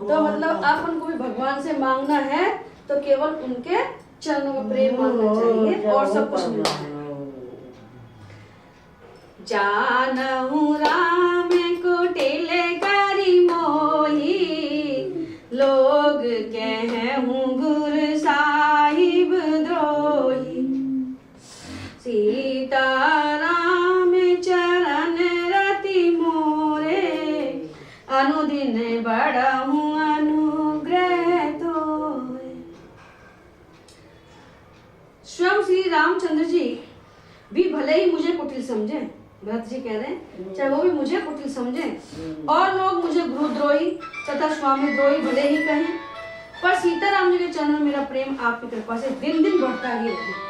तो मतलब अपन को भी भगवान से मांगना है तो केवल उनके चरणों का प्रेम मांगना चाहिए और सब कुछ मिलता है। जानहु राम कुटिल करि मोहि, लोग कहूँ गुरु साहिब द्रोही। सीता राम चरण रति मोरे, अनुदिन बढ़हु अनुग्रह तोरे। स्वयं श्री रामचंद्र जी भी भले ही मुझे कुटिल समझे, भरत जी कह रहे हैं चाहे वो भी मुझे कुटिल समझे और लोग मुझे गुरुद्रोही तथा स्वामी द्रोही भले ही कहें, पर सीताराम जी के चरणों में मेरा प्रेम आपकी कृपा से दिन दिन बढ़ता ही रहे।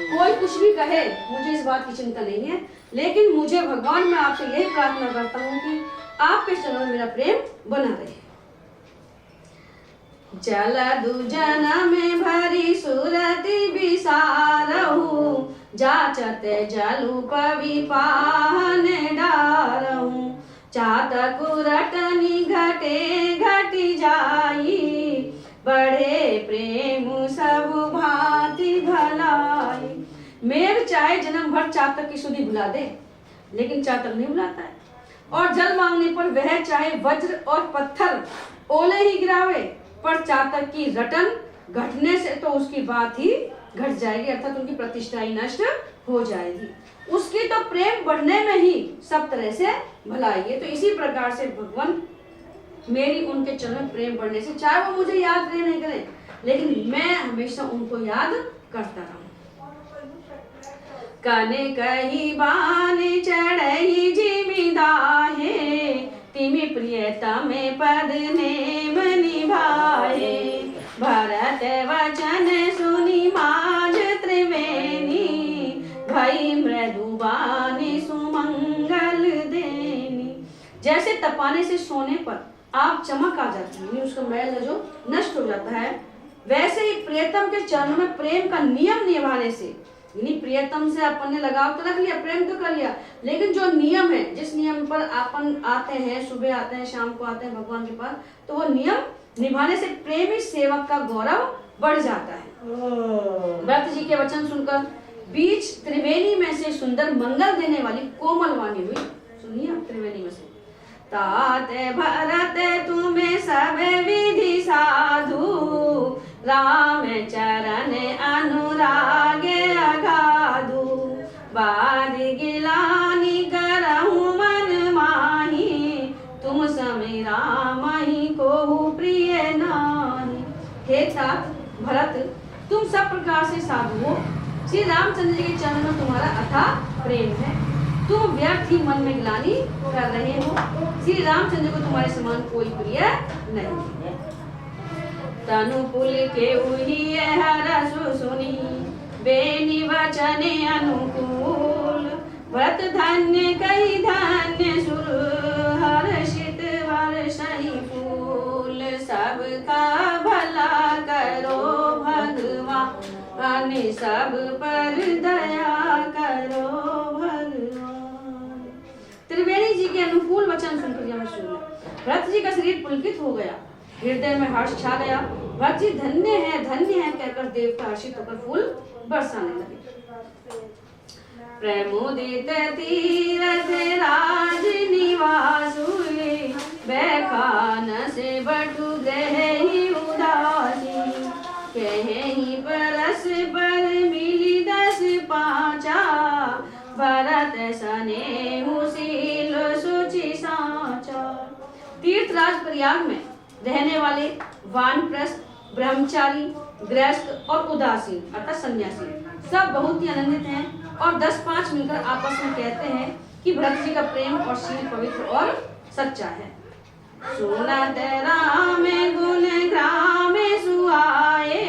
कोई कुछ भी कहे मुझे इस बात की चिंता नहीं है, लेकिन मुझे भगवान मैं आपसे यही प्रार्थना करता हूँ कि आपके चरणों में मेरा प्रेम बना रहे। जलदु जनम भरी सुरति बिसारहु, जाचत जलु पवि पाहन डारहु। चातक रटनी घटे घटी जाई, बढ़े प्रेम सब भांति भलाई। मेघ चाहे जन्म भर चातक की सुधि बुला दे, लेकिन चातक नहीं बुलाता है। और जल मांगने पर वह चाहे वज्र और पत्थर ओले ही गिरावे, पर चातक की रटन घटने से तो उसकी बात ही घट जाएगी, अर्थात उनकी प्रतिष्ठा ही नष्ट हो जाएगी। उसकी तो प्रेम बढ़ने में ही सब तरह से भलाई है। तो इसी प्रकार से भगवान मेरी उनके चरण में प्रेम बढ़ने से, चाहे वो मुझे याद करे नहीं करे, लेकिन मैं हमेशा उनको याद करता रहूं। कने कही बान चढ़ई जिमिदाहे, तिमि प्रियतम पद नेम निभाए। भरत वचन सुनि माज त्रिवेणी, भई मृदुबानी सुमंगल देनी। जैसे तपाने से सोने पर आप चमक आ जाती है, उसका मैल जो नष्ट हो जाता है, वैसे ही प्रियतम के चरणों में प्रेम का नियम निभाने से, यानी प्रियतम से अपन ने लगाव तो रख लिया, प्रेम तो कर लिया, लेकिन जो नियम है, जिस नियम पर अपन आते हैं, सुबह आते हैं, शाम को आते हैं भगवान के पास, तो वो नियम निभाने से प्रेमी सेवक का गौरव बढ़ जाता है। भरत जी के वचन सुनकर बीच त्रिवेणी में से सुंदर मंगल देने वाली कोमल वाणी हुई। सुनिए त्रिवेणी में से, तात भरत तुम्हें सब विधि साधु, राम चरण अनुराग अगाधु। बाद गिलानी करहु मन माही, तुम समय राम ही को प्रिय नानी। हे तात भरत, तुम सब प्रकार से साधु हो, श्री रामचंद्र जी के चरणों में तुम्हारा अथाह प्रेम है। तुम व्यर्थ ही मन में गिलानी कर रहे हो, श्री रामचंद्र को तुम्हारे समान कोई प्रिय नहीं। तनु पुल के उही हरसु सुनी, बेनी वचन अनुकूल। व्रत धन्य कही धन्य सुर, हर्षित वर्षहि फूल। सबका भला करो भगवान, सब पर दया करो भगवान। त्रिवेणी जी के अनुकूल वचन सुनकर भरत जी का शरीर पुलकित हो गया, हृदय में हर्ष छा गया। भरत जी धन्य है कहकर देवता हर्षित होकर फूल बरसाने लगे। प्रमुदित तीरथ राज निवास हुए, बैखान से बटु गए उदासी। कहीं परस पर मिली 10 पांचा, भरत सनेहु शील सुचि साचा। तीर्थराज प्रयाग में रहने वाले वानप्रस्थ, ब्रह्मचारी, गृहस्थ और उदासीन अर्थात सन्यासी सब बहुत ही आनंदित हैं और 10-5 मिलकर आपस में कहते हैं कि भरत जी का प्रेम और शील पवित्र और सच्चा है। सुनत राम गुण ग्राम सुआए,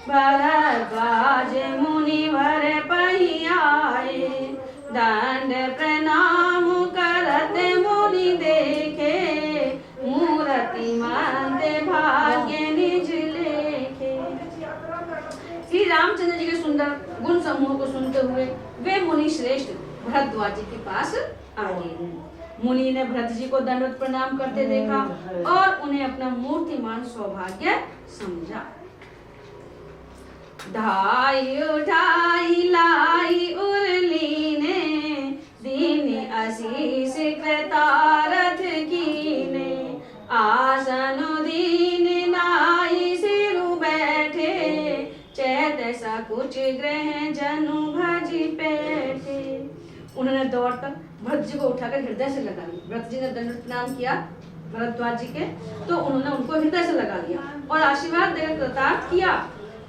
भरद्वाज मुनिवर पहियाए। दंड प्रणाम करत मुनि देखे, मूर्ति मंद भाग्य निज लेखे। श्री रामचंद्र जी के सुंदर गुण समूह को सुनते हुए वे मुनि श्रेष्ठ भरद्वाज जी के पास आए। मुनि ने भरत जी को दंडवत प्रणाम करते देखा और उन्हें अपना मूर्तिमान सौभाग्य समझा। ढाई उठाई लाई उरली ने, दीन आशीष कृतारथ कीने, आसन दीन नाई सिरु बैठे, चैत सकुच ग्रह जनु भजी बैठे। उन्होंने दौड़कर भरत जी को उठाकर हृदय से लगा लिया। भरत जी ने दंडवत प्रणाम किया भरद्वाज जी के, तो उन्होंने उनको हृदय से लगा लिया और आशीर्वाद देकर कृतार्थ किया।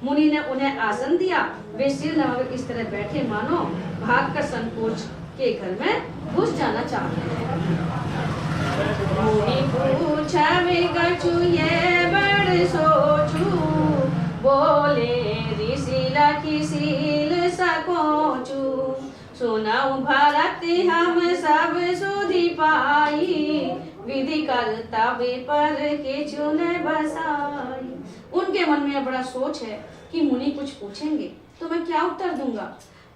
मुनि ने उन्हें आसन दिया। वे सिर नवाकर इस तरह बैठे मानो भागकर संकोच के घर में घुस जाना चाहते हैं। मुनि पूछावे कछु ये बड़ सोचू, बोले ऋषि लखी सील सकोचू, सुनऊ भरत हम सब सुधि पाई, विधि कर्तव्य पर किछु न बसाई। उनके मन में बड़ा सोच है कि मुनि कुछ पूछेंगे तो मैं क्या उत्तर दूंगा।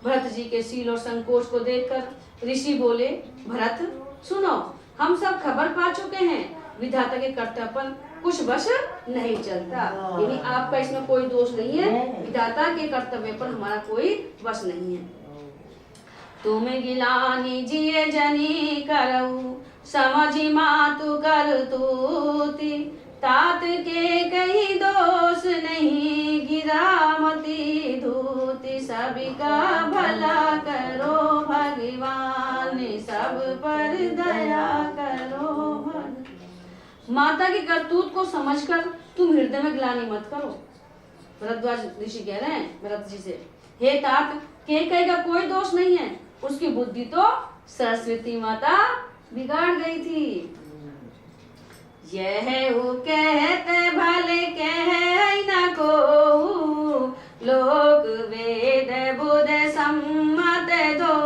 भरत जी के सील और संकोच को देखकर ऋषि बोले, भरत सुनो, हम सब खबर पा चुके हैं, विधाता के कर्तव्य पर कुछ वश नहीं चलता। यानी आपका इसमें कोई दोष नहीं है, विधाता के कर्तव्य पर हमारा कोई वश नहीं है। तुम गिलानी जिये जनी करऊ, समझी मातु कर तूती, तात के कहीं दोष नहीं, गिरामती धूति, सभी का भला करो भगवान, सब पर दया करो भगवान। माता की करतूत को समझकर तुम हृदय में ग्लानि मत करो। भरद्वाज ऋषि कह रहे हैं भरत जी से, हे तात, के का कोई दोष नहीं है, उसकी बुद्धि तो सरस्वती माता बिगाड़ गई थी। यह वो कहते भले कह न को, लोक वेद बुध सम्मत दो,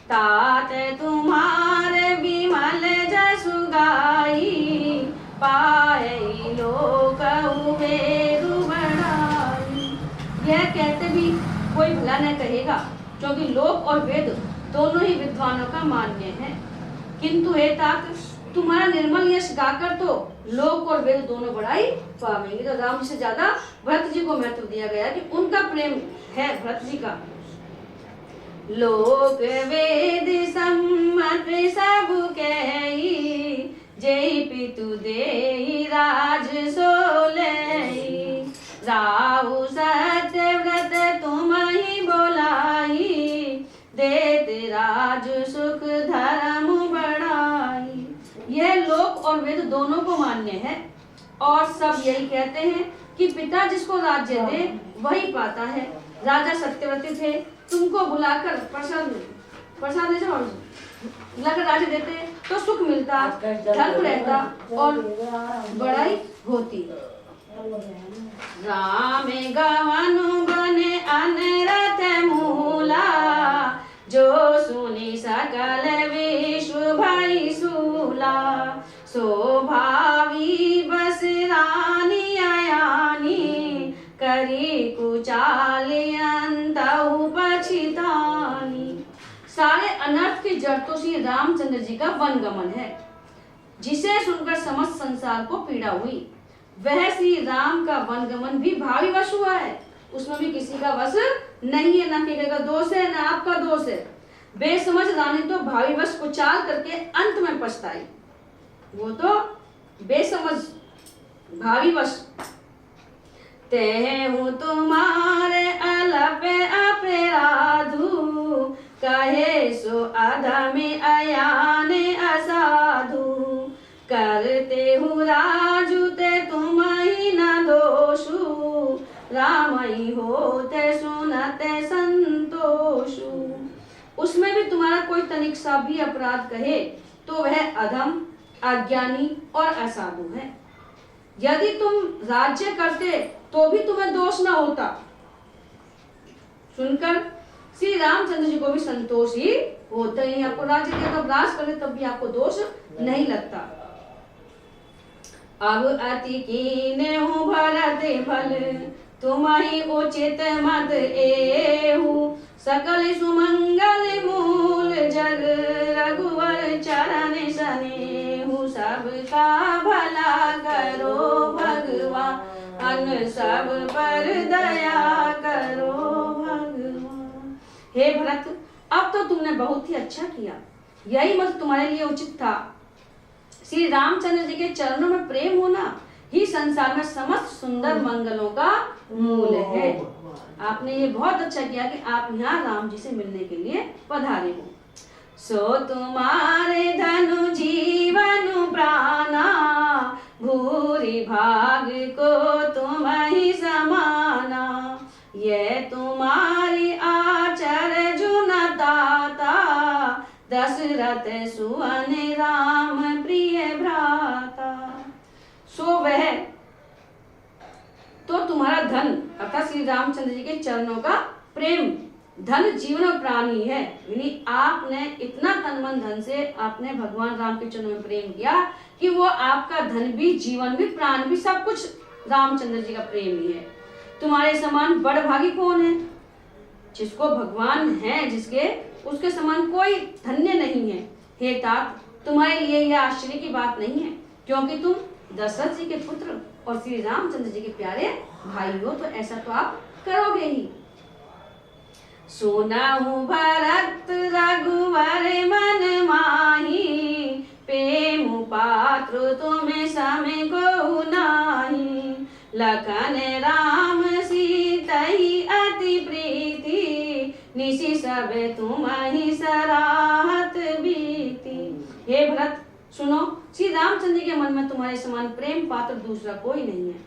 तात तुम्हारे विमल जसु गाई, पाए लोक वेदु बढ़ाई। यह कहते भी कोई भला न कहेगा, क्योंकि लोक और वेद दोनों ही विद्वानों का मान्य है। किंतु हे तात, तुम्हारा निर्मल यश गाकर तो लोक और वेद दोनों बढ़ाई पावेंगे। तो राम जी से ज्यादा भरत जी को महत्व दिया गया कि उनका प्रेम है भरत जी का। लोक वेद सम्मत सब कही, जय पितु देहि राज सोलहि, राहु सत्य व्रत तुम ही बोलाई, देत राज सुख धर्म बढ़ाई। यह लोक और वेद दोनों को मान्य है और सब यही कहते हैं कि पिता जिसको राज्य दे वही पाता है। राजा सत्यव्रती थे, तुमको बुलाकर प्रसाद बुलाकर राज्य देते तो सुख मिलता, धर्म रहता और बड़ाई होती। राम गवन बने अनरथ मूला, जो सुनी सकल विश्व भई सूला, सोभावी बस रानी आयानी, करी कुचाली अंतउ पछितानी। सारे अनर्थ की जड़ तो श्री रामचंद्र जी का वनगमन है, जिसे सुनकर समस्त संसार को पीड़ा हुई। वह श्री राम का वनगमन भी भावी वश हुआ है, उसमें भी किसी का वश नहीं है, ना किसी का दोष है ना आपका दोष है। बेसमझ रानी तो भावी वश कुचाल करके अंत में पछताई, वो तो बेसमझ भावी वश। तेहु तुम्हारे अलप अपराधु, कहे सो अधमी अयाने असाधु, करते हूँ राजू ते तुम ही न दोषु, राम ही होते सुनते संतोषु। उसमें भी तुम्हारा कोई तनिक सा भी अपराध कहे तो वह अधम, अज्ञानी और असाधु है। यदि तुम राज्य करते तो भी तुम्हें दोष न होता। सुनकर श्री रामचंद्र जी को भी संतोष ही होता ही। आपको राज्य दिया तब राज करे तब भी आपको दोष नहीं लगता। अब अति कीने हूँ भरत फल, तुम्हारी उचित मत एहू, सकल सुमंगल मूल जग रघुवर चरण स्नेहु सबका भला करो भगवान, सब पर दया करो भगवान। हे भरत, अब तो तुमने बहुत ही अच्छा किया, यही मत तुम्हारे लिए उचित था। श्री रामचंद्र जी के चरणों में प्रेम होना ही संसार में समस्त सुंदर मंगलों का मूल है। आपने ये बहुत अच्छा किया कि आप यहाँ राम जी से मिलने के लिए पधारे हो। सो तुम्हारे धनु जीवन प्राणा, भूरि भाग को तुम ही समाना। ये तुम्हारी आचर जुनताता, दशरथ सुवन राम प्रिय भ्राता। सो वह तो तुम्हारा धन अर्थात श्री रामचंद्र जी के चरणों का प्रेम धन जीवन और प्राणी है। यानी आपने इतना तन मन धन से आपने भगवान राम के चरणों में प्रेम किया कि वो आपका धन भी, जीवन भी, प्राण भी, सब कुछ रामचंद्र जी का प्रेम ही है। तुम्हारे समान बड़भागी कौन है? जिसको भगवान है जिसके, उसके समान कोई धन्य नहीं है। हे तात, तुम्हारे लिए यह आश्चर्य की बात नहीं है, क्योंकि तुम दशरथ जी के पुत्र और श्री रामचंद्र जी के प्यारे भाई हो, तो ऐसा तो आप करोगे ही। सुनाहु भरत रघुवर मन माही, प्रेम पात्र तुम्हें सम को नाही। लखन राम सीतहि अति प्रीति, निशि सब तुम ही सराहत बीती। हे भरत सुनो, श्री रामचंद्र जी के मन में तुम्हारे समान प्रेम पात्र दूसरा कोई नहीं है।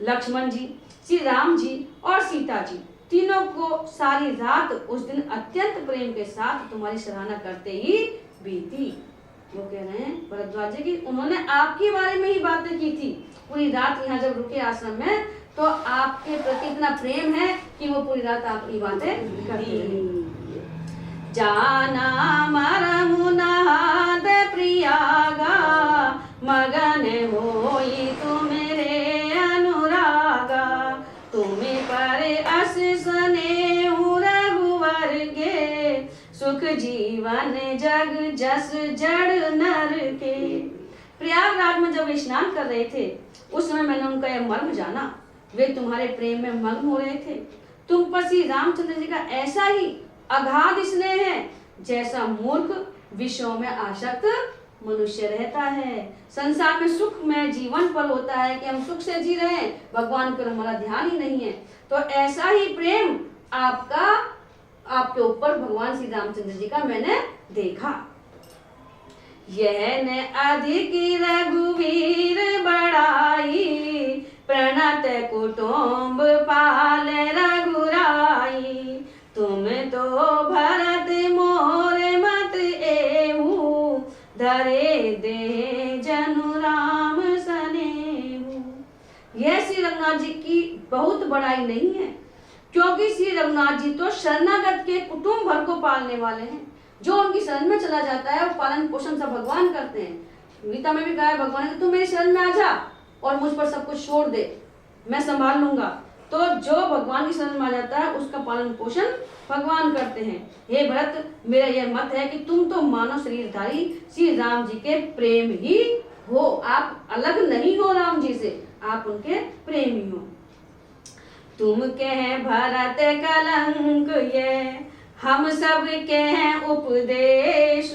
लक्ष्मण जी, श्री राम जी और सीता जी तीनों को सारी रात उस दिन अत्यंत प्रेम के साथ तुम्हारी सराहना करते ही बीती। वो कह रहे हैं भरद्वाज जी की उन्होंने आपके बारे में ही बातें की थी। पूरी रात यहाँ जब रुके आश्रम में, तो आपके प्रति इतना प्रेम है कि वो पूरी रात आपकी बातें करती रही। जाना मरमु नहाद प्रियागा, मगन होई तुमेरे अनुरागा। तुम्हें पर अस स्नेहु रघुवर के, सुख जीवन जग जस जड़ नर के। प्रयागराज में जब वे स्नान कर रहे थे, उस समय मैंने उनका यह मर्म जाना। वे तुम्हारे प्रेम में मग्न हो रहे थे। तुम पर श्री रामचंद्र जी का ऐसा ही अगाध स्नेह है जैसा मूर्ख विषयों में आसक्त मनुष्य रहता है। संसार में सुख में जीवन पर होता है कि हम सुख से जी रहे हैं, भगवान पर हमारा ध्यान ही नहीं है। तो ऐसा ही प्रेम आपका आपके ऊपर भगवान श्री रामचंद्र जी का मैंने देखा। यह न अधिक रघुवीर बड़ाई, प्रणत कुटुंब पाल रघुराई। तुम तो भरत मोर मत एहू, धरे दे जनु राम सनेहू। यह श्री रघुनाथ जी की बहुत बड़ाई नहीं है, क्योंकि श्री रघुनाथ जी तो शरणागत के कुटुंब भर को पालने वाले हैं। जो उनकी शरण में चला जाता है वो पालन पोषण सब भगवान करते हैं। गीता में भी कहा है भगवान ने, तू मेरी शरण में आ जा और मुझ पर सब कुछ छोड़ दे, मैं संभाल लूंगा। तो जो भगवान की शरण में आ जाता है उसका पालन पोषण भगवान करते हैं। हे भरत, मेरा यह मत है कि तुम तो मानव शरीरधारी श्री राम जी के प्रेम ही हो। आप अलग नहीं हो राम जी से, आप उनके प्रेमी हो। तुम कह भरत कलंक ये, हम सब के हैं उपदेश।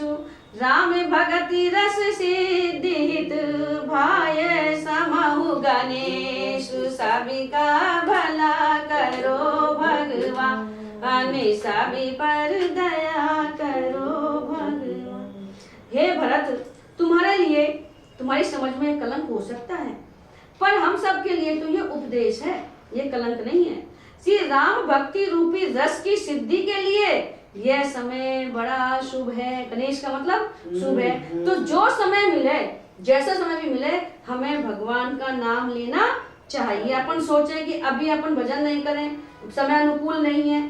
राम भगति रस सिद्धित, भाय समहु गणेश। सभी का भला करो भगवान, सभी पर दया करो भगवान। हे भरत, तुम्हारे लिए तुम्हारी समझ में कलंक हो सकता है, पर हम सब के लिए तो ये उपदेश है, ये कलंक नहीं है। श्री राम भक्ति रूपी रस की सिद्धि के लिए यह समय बड़ा शुभ है। गणेश का मतलब शुभ है। तो जो समय मिले, जैसा समय भी मिले, हमें भगवान का नाम लेना चाहिए। अपन सोचे कि अभी अपन भजन नहीं करें, समय अनुकूल नहीं है,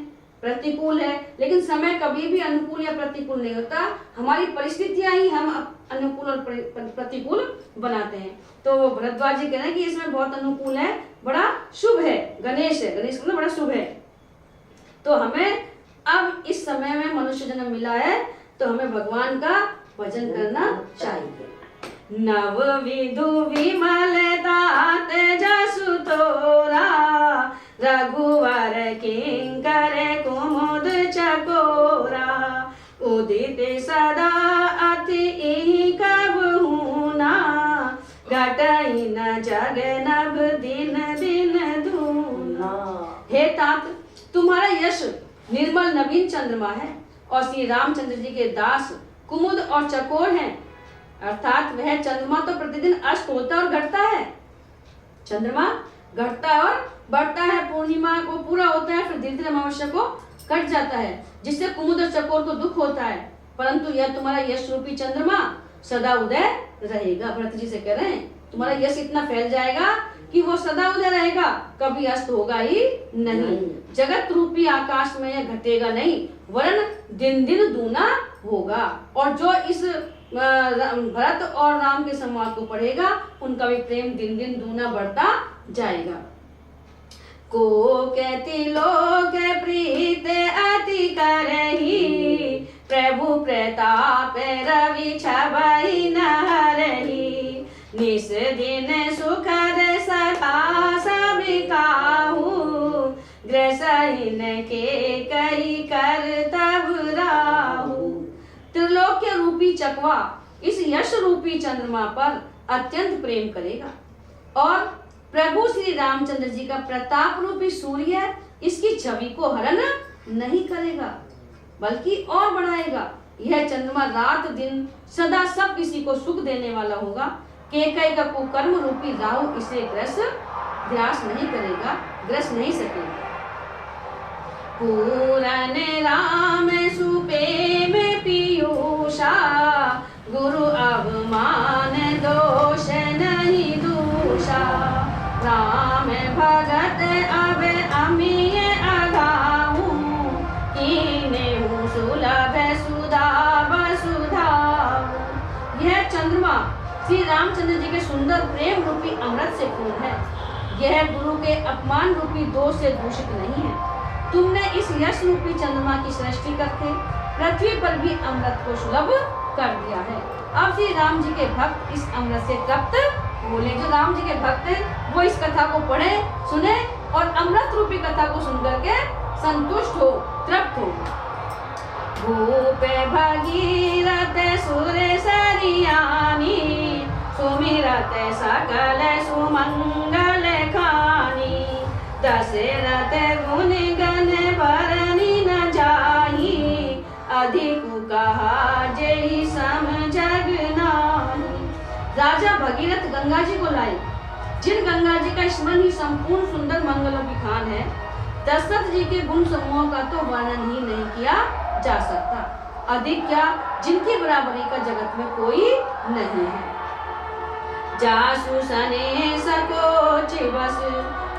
प्रतिकूल है, लेकिन समय कभी भी अनुकूल या प्रतिकूल नहीं होता। हमारी परिस्थितियां ही हम अनुकूल और प्रतिकूल बनाते हैं। तो भरद्वाज जी कह रहे हैं कि इसमें बहुत अनुकूल है, बड़ा शुभ है, गणेश है, गणेश मतलब बड़ा शुभ है। तो हमें अब इस समय में मनुष्य जन्म मिला है, तो हमें भगवान का भजन करना चाहिए। नव विधु विमल तात जसु तोरा, रघुवर किंकर कुमुद चकोरा, उदित सदा अति इहि कबहु ना, घटई न जग नभ दिन दिन धूना। हे तात, तुम्हारा यश निर्मल नवीन चंद्रमा है और श्री रामचंद्र जी के दास कुमुद और चकोर हैं। अर्थात वह चंद्रमा तो प्रतिदिन अस्त होता और घटता है। चंद्रमा घटता है और बढ़ता है, पूर्णिमा को पूरा होता है, फिर धीरे धीरे अमावस्या को कट जाता है, जिससे कुमुद और चकोर को दुख होता है। परंतु यह तुम्हारा यश रूपी चंद्रमा सदा उदय रहेगा। भरत जी से कह रहे हैं तुम्हारा यश इतना फैल जाएगा कि वो सदा उदय रहेगा, कभी अस्त होगा ही नहीं। जगत रूपी आकाश में यह घटेगा नहीं, वरन दिन दिन दूना होगा। और जो इस भरत और राम के संवाद को पढ़ेगा, उनका भी प्रेम दिन दिन दूना बढ़ता जाएगा। को कहती लोग प्रीत अति करही, प्रभु प्रताप रवि छवि न हरही, निस दिन सुखद सखा सब काहू, ग्रसहीन के कई कर तब राहु। त्रिलोक्य रूपी चकवा इस यश रूपी चंद्रमा पर अत्यंत प्रेम करेगा और प्रभु श्री रामचंद्र जी का प्रताप रूपी सूर्य इसकी छवि को हरण नहीं करेगा, बल्कि और बढ़ाएगा। यह चंद्रमा रात दिन सदा सब किसी को सुख देने वाला होगा। केकई का कुकर्म रूपी राहु इसे ग्रास नहीं करेगा, ग्रस नहीं सकेगा। पूरन राम सुप्रेम पीयूषा, गुरु अवमान दोष नहीं दूषा, राम भगत अब अमीय अगाऊं, कीनेहु सुलभ सुधा वसुधाऊं। यह चंद्रमा श्री रामचंद्र जी के सुंदर प्रेम रूपी अमृत से पूर्ण है। यह गुरु के अपमान रूपी दोष से दूषित नहीं है। तुमने इस यश रूपी चंद्रमा की सृष्टि करके पृथ्वी पर भी अमृत को सुलभ कर दिया है। अब श्री राम जी के भक्त इस अमृत से तृप्त बोले। जो राम जी के भक्त हैं वो इस कथा को पढ़े, सुने और अमृत रूपी कथा को सुनकर के संतुष्ट हो, तृप्त हो। भूप भगीरथ सुर सरियानी, सुमिरत सकल सुमंगल खानी, दशरथ गुण गण बरनी न जाही, अधिक कहा जय सम जग नाही। राजा भगीरथ गंगा जी को लाए, जिन गंगा जी का स्मरण ही संपूर्ण सुंदर मंगलों की खान है। दशरथ जी के गुण समूहों का तो वर्णन ही नहीं किया जा सकता। अधिक क्या, जिनकी बराबरी का जगत में कोई नहीं है। जासु सने सकोच बस,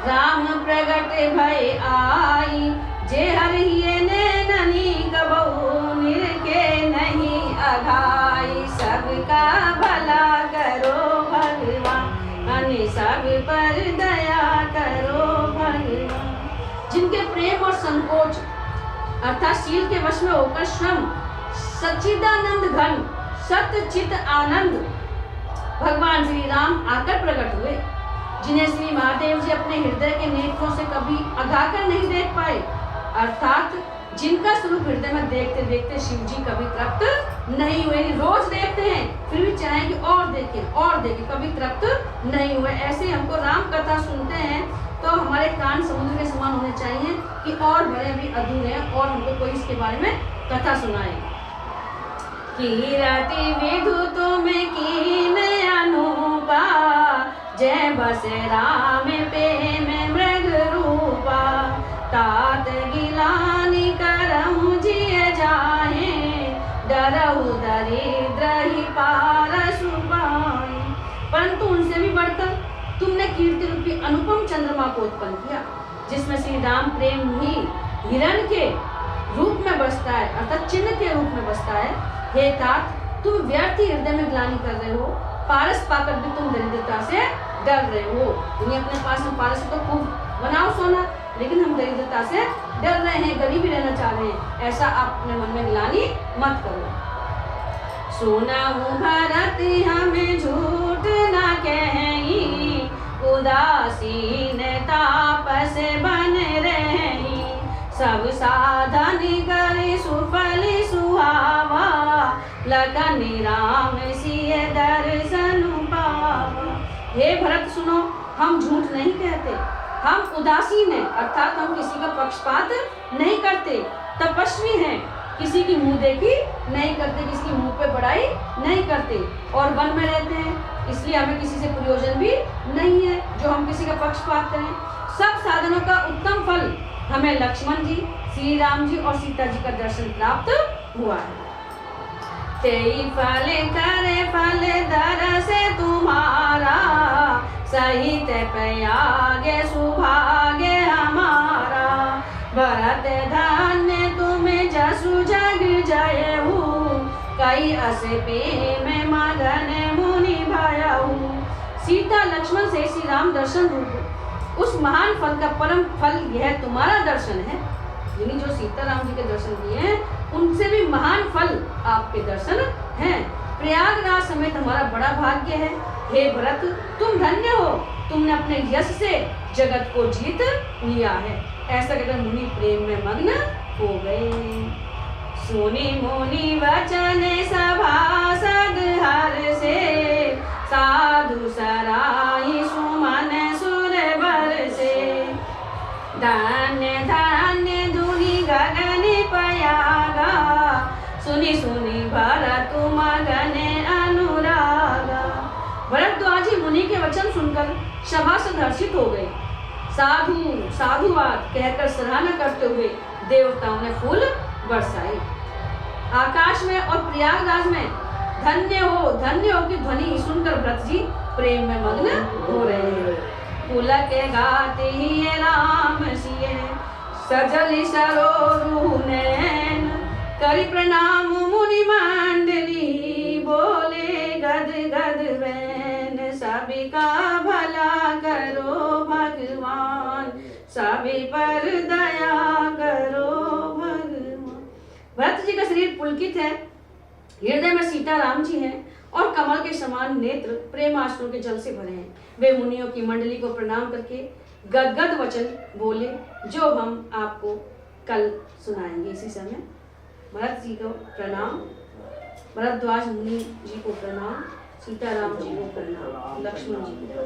राम प्रगट भय आई, जे हरिये नैननी कबहु निरखे नहीं अघाई। सबका भला करो भगवान, अनि सब पर दया करो भगवान। जिनके प्रेम और संकोच अर्थात शील के वश में होकर श्रम सच्चिदानंद घन सत्य चित आनंद भगवान श्री राम आकर प्रकट हुए, जिन्हें श्री महादेव जी अपने हृदय के नेत्रों से कभी अघाकर नहीं देख पाए। अर्थात जिनका स्वरूप हृदय में देखते देखते शिव जी कभी तृप्त नहीं हुए। रोज देखते हैं फिर भी चाहें कि और देखें, कभी तृप्त नहीं हुए। ऐसे हमको राम कथा सुनते हैं तो हमारे कान समुद्र के समान होने चाहिए कि और भरे भी अधूरे हैं और हमको कोई इसके बारे में कथा सुनाए। कीरति विधु तुम कीन अनूपा, जय बस राम प्रेम मृग रूपा, तात गिलानी करहु जिय जाहे, डरहु दरिद्र ही पारसु पाए। परंतु उनसे भी बढ़कर तुमने कीर्ति रूपी अनुपम चंद्रमा को उत्पन्न किया, जिसमें श्री राम प्रेम ही हिरण के रूप में बसता है, अर्थात चिन्ह के रूप में बसता है। हे तात, तुम व्यर्थ ही हृदय में ग्लानि कर रहे हो, पारस पाकर भी तुम दरिद्रता से डर रहे हो। तुम्हें अपने पास में पारस तो खूब बनाओ सोना, लेकिन हम दरिद्रता से डर रहे हैं, गरीबी रहना चाह रहे हैं। ऐसा आप अपने मन में ग्लानि मत करो। सुनहु भरत हमें झूठ न कहीं, उदासीन तापस बन रही। सब साधन कर सुफल सुहावा, लगन राम सिय दर्शन पावा। हे भरत सुनो, हम झूठ नहीं कहते, हम उदासीन हैं, अर्थात हम किसी का पक्षपात नहीं करते, तपस्वी हैं, किसी की मुंह देखी नहीं करते, किसी की मुंह पे बड़ाई नहीं करते, और वन में रहते हैं, इसलिए हमें किसी से प्रयोजन भी नहीं है जो हम किसी का पक्षपात करें। सब साधनों का उत्तम फल हमें लक्ष्मण जी, श्री राम जी और सीता जी का दर्शन प्राप्त हुआ है। तेई फल करे फल दरस तुम्हारा, सहित पयागे सुभागे हमारा। भरत धन्य तुम्हें जसु जग जयहु, कई अस प्रेम मगन मुनि भयहु। सीता लक्ष्मण से श्री राम दर्शन रूप उस महान फल का परम फल यह तुम्हारा दर्शन है, यानी जो सीता राम जी के दर्शन किए हैं उनसे भी महान फल आपके दर्शन हैं। प्रयागराज समेत हमारा बड़ा भाग्य है। हे भरत, तुम धन्य हो, तुमने अपने यश से जगत को जीत लिया है। ऐसा कहकर मुनि प्रेम में मग्न हो गए। सुनि मुनि वचन सभासद हर से, साधु सराई सुमन सुर बरसे। धन्य धन्य दुनि गगन पयागा, सुनि सुनि भरत मगन अनुरागा। भरद्वाज जी मुनि के वचन सुनकर सभासद हर्षित हो गए। साधु साधुवाद कहकर सराहना करते हुए देवताओं ने फूल बरसाए। आकाश में और प्रयागराज में धन्य हो की ध्वनि सुनकर भरत जी प्रेम में मग्न हो रहे हैं। पुलक गाते ही राम सिए, सजल सरोरु नैन। करि प्रणाम मुनि मंडली, बोले गद गद वैन। सभी का भला करो भगवान, सभी पर दया करो भगवान। भरत जी का शरीर पुलकित है, हृदय में सीता राम जी हैं और कमल के समान नेत्र प्रेम आश्रु के जल से भरे हैं। वे मुनियों की मंडली को प्रणाम करके गदगद वचन बोले, जो हम आपको कल सुनाएंगे इसी समय। भरत जी को प्रणाम, भरद्वाज मुनि जी को प्रणाम, सीताराम जी को प्रणाम, लक्ष्मण जी को।